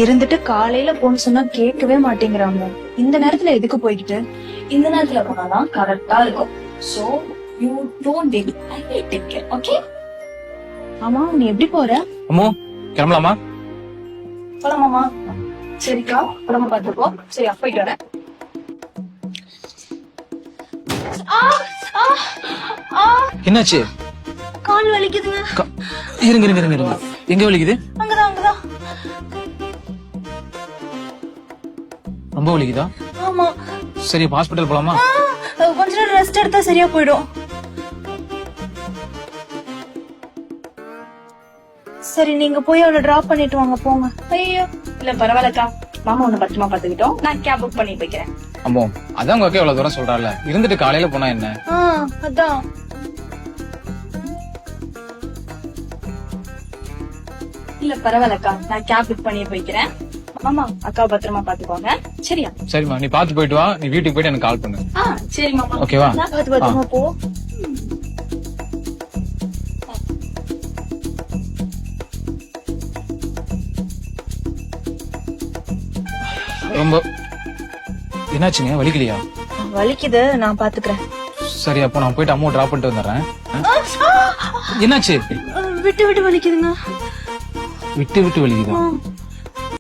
இருந்துட்டு காலையில போன்னு சொன்னா கேட்கவே மாட்டேங்கிறாங்க. இந்த நேரத்துல எதுக்கு போய்கிட்டு? இந்த நேரத்துல போனாதான் கரெக்டா இருக்கும். So you don't very I will take care. Okay? ஆமா, நீ எப்படி போற? அம்மோ கிளம்பலாமா? போலாமாமா? சரிக்கா, உடம்ப பாத்துப்போ. சரி, அப்ப போயிட்டு வரேன். என்னாச்சு? கால் வலிக்குதுங்க. இருங்க இருங்க இருங்க இருங்க. எங்க வலிக்குது? அங்கதான் அங்கதான். ரொம்ப வலிக்குதா? ஆமா. சரி, ஹாஸ்பிட்டல் போலாமா? கொஞ்ச நேரம் ரெஸ்ட் எடுத்தா சரியா போயிடும். சரி, நீங்க போய் அவளை டிராப் பண்ணிட்டு வாங்க, போங்க. ஐயோ இல்ல, பரவாயில்லக்கா. மாமா உன்னை பத்திரமா பாத்துக்கிட்டோம். நான் கேப் புக் பண்ணி வைக்கிறேன். அம்மோ அதான் உங்க அக்கா இவ்வளவு தூரம் சொல்றாள். இருந்துட்டு காலையில போனா என்ன? அதான். இல்ல பரவாயில்லக்கா, நான் கேப் புக் பண்ணி வைக்கிறேன். மாமா அக்காவை பத்திரமா பாத்துக்கோங்க. சரியா? சரிம்மா, நீ பாத்து போயிட்டு வா. நீ வீட்டுக்கு போயிட்டு எனக்கு கால் பண்ணு. சரி மாமா. ஓகேவா? பார்த்து பத்திரமா போ. ரொம்ப என்னாச்சுங்க? வலிக்கலையா? வலிக்குது, நான் பாத்துக்கிறேன். சரி, அப்போ நான் போயிட்டு அம்மா டிராப் பண்ணிட்டு வந்துடுறேன். என்னாச்சு? விட்டு விட்டு வலிக்குதுங்க. விட்டு விட்டு வலிக்குதா?